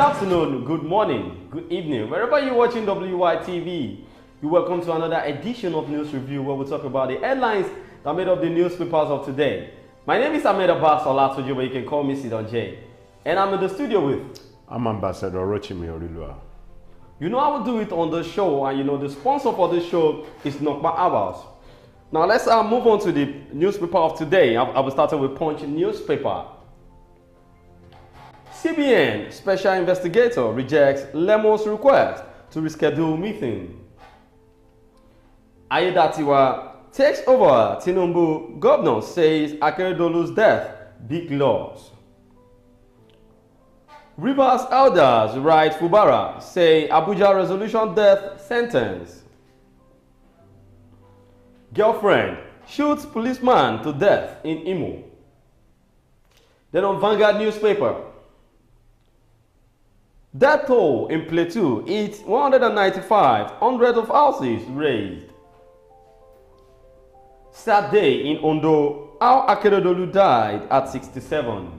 afternoon, good morning, good evening. Wherever you're watching WYTV, you're welcome to another edition of News Review where we talk about the headlines that made up the newspapers of today. My name is Aiyedatuwa, but you can call me Sidon J. And I'm in the studio with... I'm Ambassador Rochimi Orilua. You know I will do it on the show, and you know the sponsor for this show is Nokba Hours. Now let's move on to the newspaper of today. I will start with Punch newspaper. CBN special investigator rejects Lemo's request to reschedule meeting. Aiyedatuwa takes over Tinubu. Governor says Akeredolu's death big loss. Rivers elders write Fubara say Abuja resolution death sentence. Girlfriend shoots policeman to death in Imo. Then on Vanguard newspaper. Death toll in Plateau hits 195, hundreds of houses raised. Sad day in Ondo, how Akeredolu died at 67.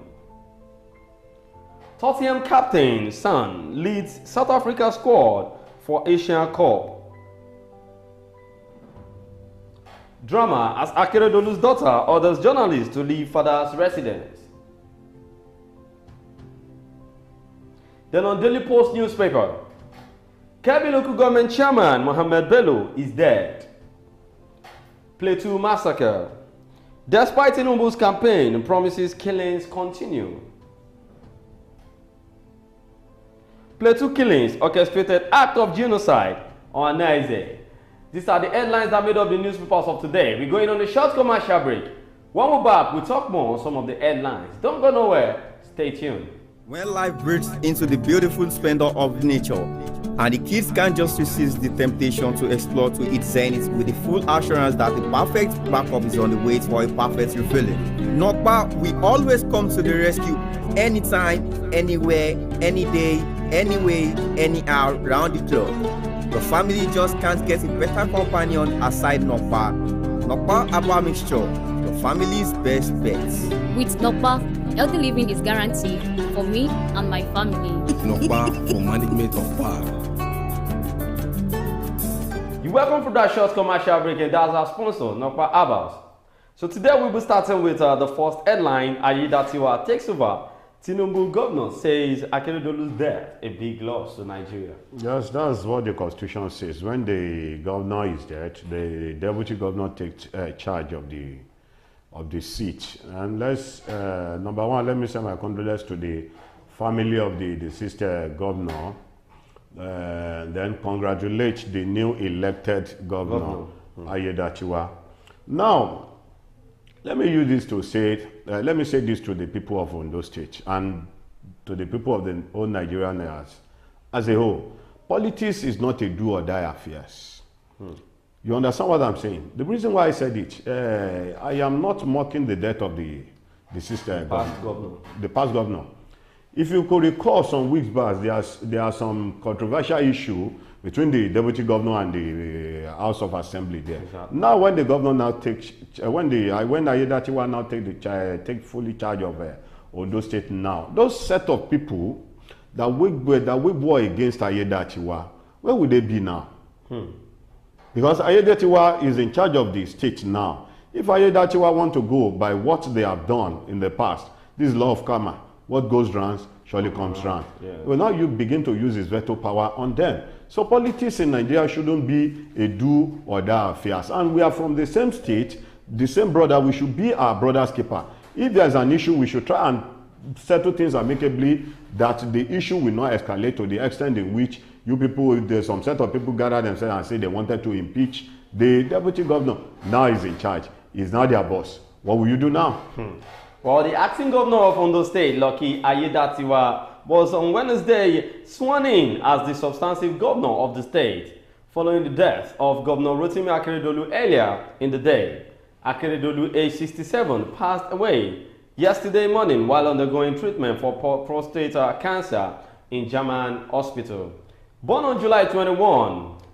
Tottenham captain Son leads South Africa squad for Asian Cup. Drama as Akeredolu's daughter orders journalists to leave father's residence. Then on Daily Post newspaper, Kebbi local government chairman Mohammed Bello is dead. Plateau massacre. Despite Tinubu's campaign, promises killings continue. Plateau killings, orchestrated act of genocide on Nize. These are the headlines that made up the newspapers of today. We're going on a short commercial break. When we're back, we'll talk more on some of the headlines. Don't go nowhere. Stay tuned. When life breaks into the beautiful splendor of nature, and the kids can't just resist the temptation to explore to its zenith with the full assurance that the perfect backup is on the way for a perfect refilling. Nokba, we always come to the rescue anytime, anywhere, any day, anyway, anyhow, round the clock. The family just can't get a better companion aside Nokba. Nokba Abba Mixture, the family's best bet. With Nokba, healthy living is guaranteed for me and my family. Nokba for management of power. You're welcome for that short commercial break, and that's our sponsor, Nokba Abbas. So today we'll be starting with the first headline. Aiyedatuwa takes over. Tinubu governor says Akeredolu's death a big loss to Nigeria. Yes, that's what the Constitution says. When the governor is dead, the deputy governor takes charge of the seat. And let's, number one, let me say my condolences to the family of the deceased governor. Then congratulate the new elected governor, Aiyedatuwa. Now, let me use this to say, let me say this to the people of Ondo State and to the people of the whole Nigerian as a whole. Politics is not a do or die affairs. You understand what I'm saying? The reason why I said it, I am not mocking the death of the deceased governor. The past governor. If you could recall some weeks back, there are some controversial issue between the deputy governor and the House of Assembly there. Exactly. Now, when the governor now takes, when Aiyedatuwa now take fully charge of Ondo State now, those set of people that wage war against Aiyedatuwa, where would they be now? Because Aiyedatuwa is in charge of the state now. If Aiyedatuwa want to go by what they have done in the past, this is law of karma. What goes round surely comes round. Yeah. Well, now you begin to use his veto power on them. So politics in Nigeria shouldn't be a do or die affairs. And we are from the same state, the same brother. We should be our brother's keeper. If there's an issue, we should try and settle things amicably, that the issue will not escalate to the extent in which you people, there's some set of people gather themselves and say they wanted to impeach the deputy governor. Now he's in charge. He's now their boss. What will you do now? Well, the acting governor of Ondo State, Lucky Aiyedatuwa, was on Wednesday sworn in as the substantive governor of the state, following the death of Governor Rotimi Akeredolu earlier in the day. Akeredolu, age 67, passed away yesterday morning while undergoing treatment for prostate cancer in German hospital. Born on July 21,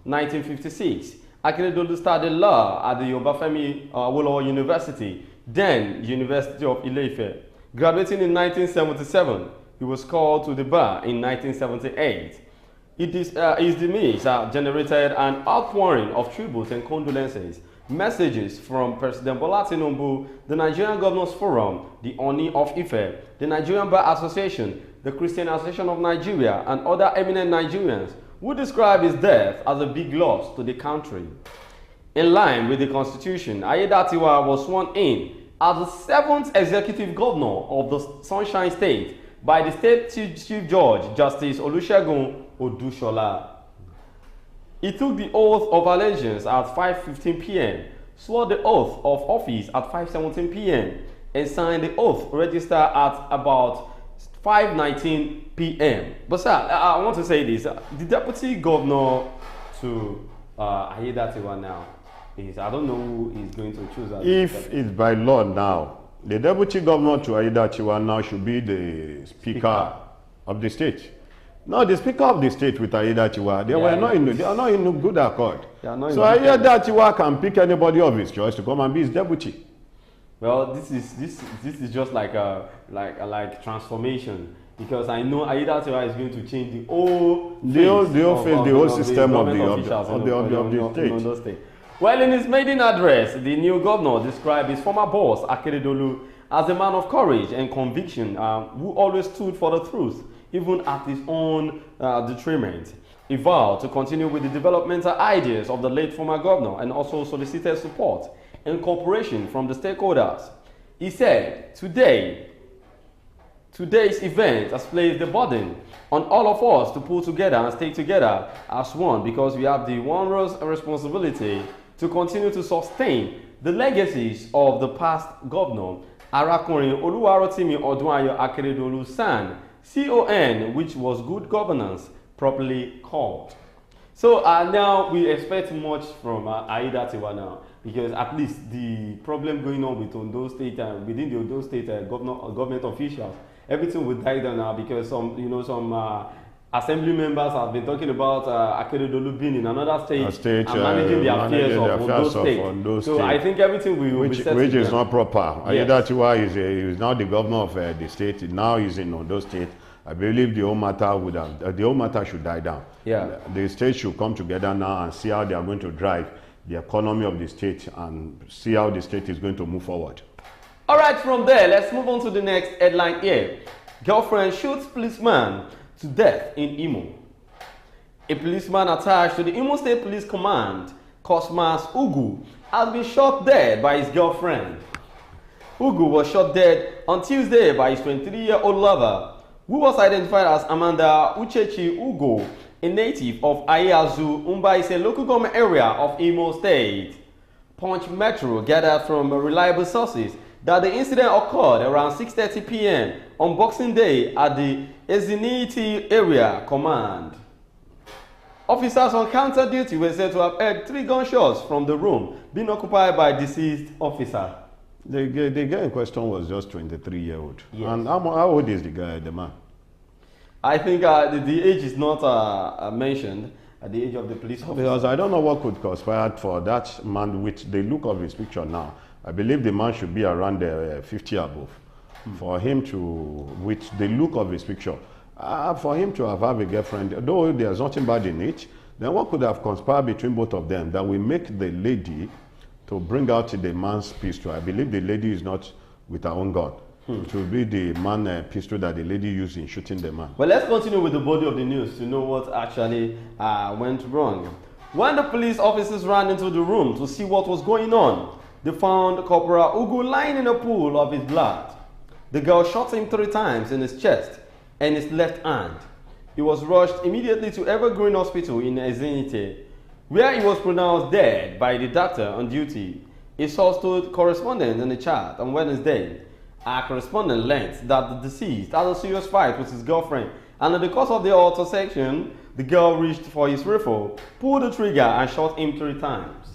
1956, Akeredolu studied law at the Obafemi Awolowo University, then University of Ile-Ife. Graduating in 1977, He was called to the bar in 1978. His demise generated an outpouring of tributes and condolences, messages from President Bola Tinubu, the Nigerian Governors Forum, the Oni of Ife, the Nigerian Bar Association, the Christian Association of Nigeria, and other eminent Nigerians who describe his death as a big loss to the country. In line with the Constitution, Aiyedatuwa was sworn in as the 7th executive governor of the Sunshine State by the State Chief Judge, Justice Olusegun Odushola. He took the oath of allegiance at 5:15 p.m., swore the oath of office at 5:17 p.m., and signed the oath register at about 5:19 p.m. But sir, I want to say this. The deputy governor to Aiyedatuwa now is, I don't know who is going to choose. If it's by law now, the deputy governor to Aiyedatuwa now should be the speaker of the state. No, the speaker of the state with Aiyedatuwa, they are not in good accord. So Aiyedatuwa can pick anybody of his choice to come and be his deputy. Well, this is just like transformation, because I know Aiyedatuwa is going to change the whole system of the state. Well, in his maiden address, the new governor described his former boss Akeredolu as a man of courage and conviction, who always stood for the truth, even at his own detriment. He vowed to continue with the developmental ideas of the late former governor and also solicited support and cooperation from the stakeholders. He said, today's event has placed the burden on all of us to pull together and stay together as one, because we have the onerous responsibility to continue to sustain the legacies of the past governor, Arakunrin Oluwarotimi Odunayo Akeredolu San, CON, which was good governance, properly called. So now we expect much from Aiyedatuwa now, because at least the problem going on with Ondo State and within the Ondo State government officials, everything will die down now, because some assembly members have been talking about Akeredolu being in another state and managing the affairs of Ondo State. So I think everything will be settled. Which is not proper. Yes. Aiyedatuwa is now the governor of the state. Now he's in Ondo State. I believe the whole matter should die down. Yeah. The state should come together now and see how they are going to drive the economy of the state and see how the state is going to move forward. All right, from there, let's move on to the next headline here. Girlfriend shoots policeman to death in Imo. A policeman attached to the Imo State Police Command, Cosmas Ugu, has been shot dead by his girlfriend. Ugu was shot dead on Tuesday by his 23-year-old lover, who was identified as Amanda Uchechi Ugo, a native of Ayazu, Umbaise local government area of Imo State. Punch Metro gathered from reliable sources that the incident occurred around 6:30 p.m. on Boxing Day at the Eziniti Area Command. Officers on counter duty were said to have heard 3 gunshots from the room being occupied by deceased officer. The guy in question was just 23-year-old. Yes. And how old is the man? I think the age is not mentioned at the age of the police officer. Because I don't know what could conspire for that man with the look of his picture now. I believe the man should be around 50 above. For him to, with the look of his picture, for him to have a girlfriend, though there's nothing bad in it, then what could have conspired between both of them that will make the lady to bring out the man's pistol? I believe the lady is not with her own gun. It will be the man pistol that the lady used in shooting the man. Well, let's continue with the body of the news to know what actually went wrong. When the police officers ran into the room to see what was going on, they found Corporal Ugu lying in a pool of his blood. The girl shot him 3 times in his chest and his left hand. He was rushed immediately to Evergreen Hospital in Ezinite, where he was pronounced dead by the doctor on duty. A source told correspondents in the chat on Wednesday. Our correspondent learned that the deceased had a serious fight with his girlfriend, and in the course of the altercation, the girl reached for his rifle, pulled the trigger, and shot him 3 times.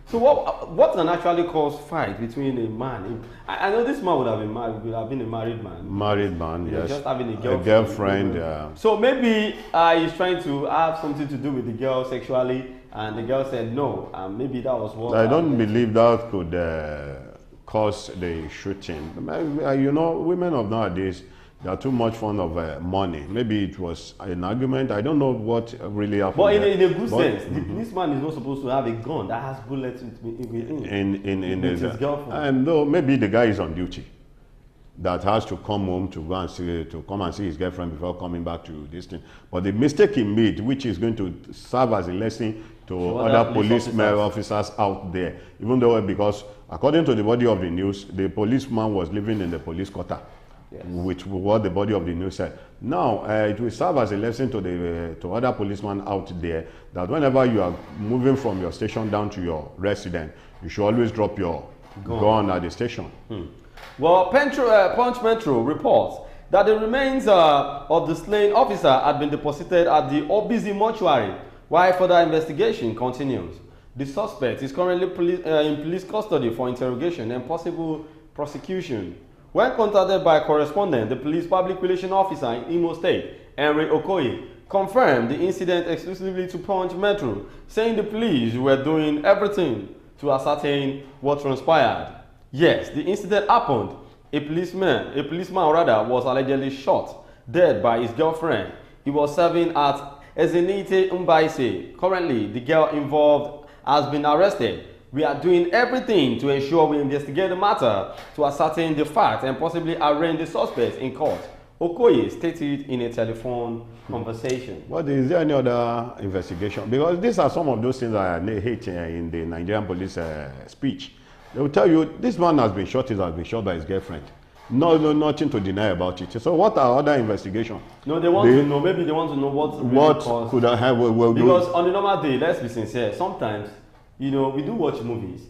So what can actually cause fight between a man? I know this man would have been married, would have been a married man. Married man, yes. Just having a girlfriend. A girlfriend, yeah. So maybe he's trying to have something to do with the girl sexually, and the girl said no, and maybe that was what. I don't believe that could cause the shooting. You know, women of nowadays, They are too much fond of money. Maybe it was an argument. I don't know what really happened. But in a good sense, the policeman is not supposed to have a gun that has bullets with his girlfriend. No, maybe the guy is on duty that has to come home to go and see his girlfriend before coming back to this thing. But the mistake he made, which is going to serve as a lesson to other police officers out there, even though, because according to the body of the news, the policeman was living in the police quarter. Yes. Which what the body of the news said. Now, it will serve as a lesson to other policemen out there that whenever you are moving from your station down to your residence, you should always drop your gun at the station. Well, Punch Metro reports that the remains of the slain officer had been deposited at the Obizi mortuary while further investigation continues. The suspect is currently in police custody for interrogation and possible prosecution. When contacted by a correspondent, the police public relations officer in Imo State, Henry Okoye, confirmed the incident exclusively to Punch Metro, saying the police were doing everything to ascertain what transpired. Yes, the incident happened. A policeman was allegedly shot dead by his girlfriend. He was serving at Ezenite Mbaise. Currently, the girl involved has been arrested. We are doing everything to ensure we investigate the matter to ascertain the facts and possibly arraign the suspects in court, Okoye stated in a telephone conversation. But is there any other investigation? Because these are some of those things that I hate in the Nigerian police speech. They will tell you, this man has been shot by his girlfriend. No, nothing to deny about it. So what are other investigations? No, they want to know, maybe they want to know what could I have? Because on a normal day, let's be sincere, sometimes, you know, we do watch movies.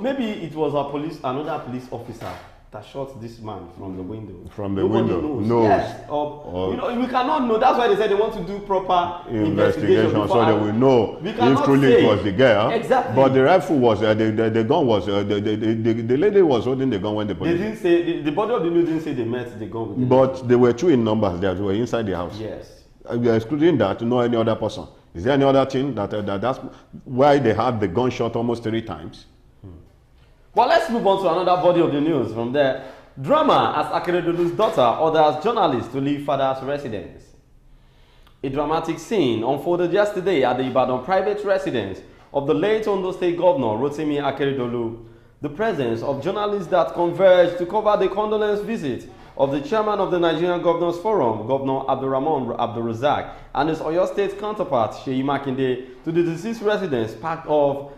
Maybe it was another police officer that shot this man from the window. From the window? Knows. Yes. You know, we cannot know. That's why they said they want to do proper investigation so they will know if truly it was the girl. Exactly. But the rifle was, the gun was, the lady was holding the gun when the police... They didn't say, the body of the news didn't say they met the gun with the But lady. they were two in numbers that were inside the house. Yes. We are excluding that to know any other person. Is there any other thing that's why they had the gunshot almost 3 times? Well, let's move on to another body of the news from there. Drama as Akeredolu's daughter orders journalists to leave father's residence. A dramatic scene unfolded yesterday at the Ibadan private residence of the late Ondo State Governor Rotimi Akeredolu. The presence of journalists that converged to cover the condolence visit of the chairman of the Nigerian Governors Forum, Governor Abdurrahman Abdulrazak, and his Oyo State counterpart, Seyi Makinde, to the deceased residence part of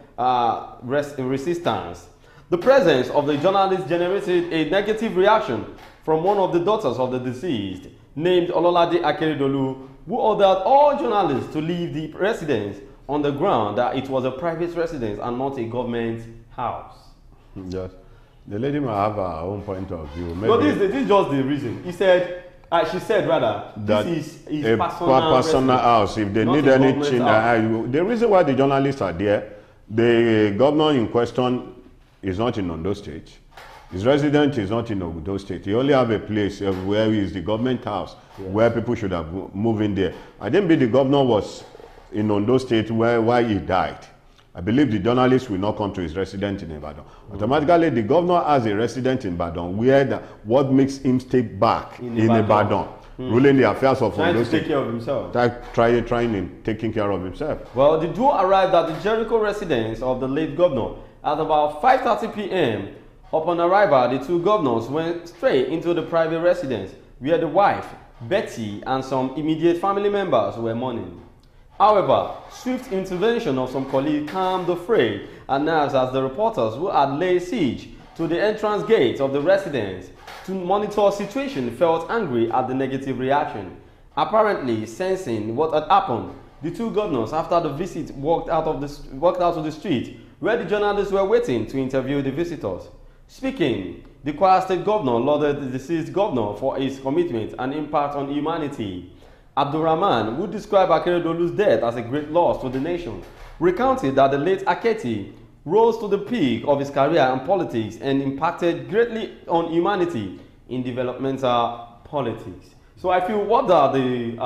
resistance. The presence of the journalists generated a negative reaction from one of the daughters of the deceased, named Ololade Akeredolu, who ordered all journalists to leave the residence on the ground that it was a private residence and not a government house. Yes. The lady might have her own point of view. Maybe no, this is just the reason. She said rather, that this is a personal house. If they need anything, the reason why the journalists are there, the governor in question is not in Ondo State. His resident is not in Ondo State. He only have a place where is the government house, where people should have moved in there. I didn't believe the governor was in Ondo State why he died. I believe the journalist will not come to his residence in Ibadan. Automatically, the governor has a resident in Ibadan where what makes him stay back in Ibadan. Ruling the affairs of Ondo State. Take care of himself. Trying and taking care of himself. Well, the duo arrived at the Jericho residence of the late governor at about 5:30 p.m. Upon arrival, the two governors went straight into the private residence where the wife, Betty, and some immediate family members were mourning. However, swift intervention of some colleagues calmed the fray and nerves as the reporters who had laid siege to the entrance gate of the residence to monitor the situation felt angry at the negative reaction. Apparently sensing what had happened, the two governors, after the visit, walked out to the street where the journalists were waiting to interview the visitors. Speaking, the Kwara State governor lauded the deceased governor for his commitment and impact on humanity. Abdurrahman, who described Akeredolu's death as a great loss to the nation, recounted that the late Aketi rose to the peak of his career in politics and impacted greatly on humanity in developmental politics. So I feel, what are the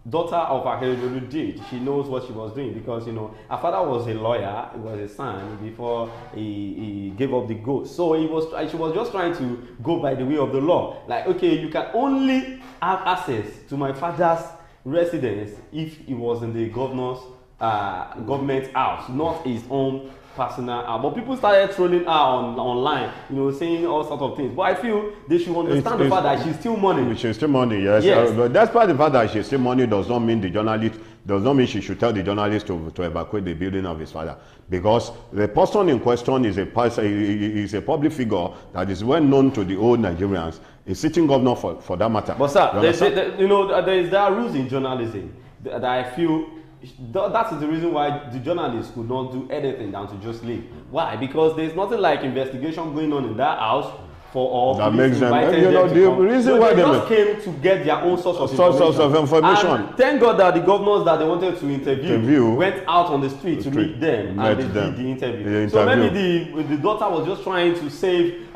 daughter of Akeredolu did. She knows what she was doing because, you know, her father was a lawyer, he was a son before he gave up the ghost. So she was just trying to go by the way of the law. Like, okay, you can only have access to my father's residence if he was in the governor's government house, not his own personal house. But people started trolling her online, you know, saying all sorts of things. But I feel they should understand the fact that she's still money. She's still money, yes. But despite the fact that she's still money does not mean the journalist, does not mean she should tell the journalist to evacuate the building of his father. Because the person in question is a public figure that is well known to the old Nigerians, a sitting governor for that matter. But sir, you know, there are rules in journalism that I feel that is the reason why the journalists could not do anything than to just leave. Why? Because there's nothing like investigation going on in that house for all that makes them, you know, the reason why they just came to get their own source of information. And thank God that the governors that they wanted to interview went out on the street to meet them and they did the interview. So maybe the daughter was just trying to save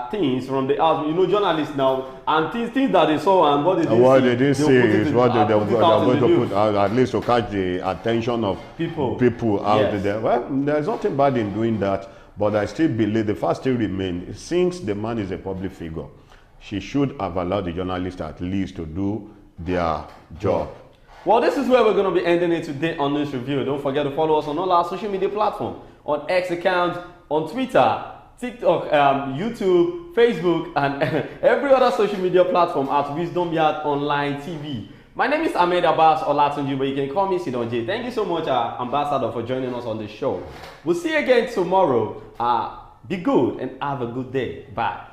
things from the house. You know, journalists now, and things that they saw and what they didn't see is what they're going to put out, at least to catch the attention of people out there. Well, there's nothing bad in doing that. But I still believe the fact still remains, since the man is a public figure, she should have allowed the journalists at least to do their job. Well, this is where we're going to be ending it today on this review. Don't forget to follow us on all our social media platforms, on X account, on Twitter, TikTok, YouTube, Facebook, and every other social media platform at Wisdom Yard Online TV. My name is Ahmed Abbas Olatunji, but you can call me Sidon J. Thank you so much, Ambassador, for joining us on the show. We'll see you again tomorrow. Be good and have a good day. Bye.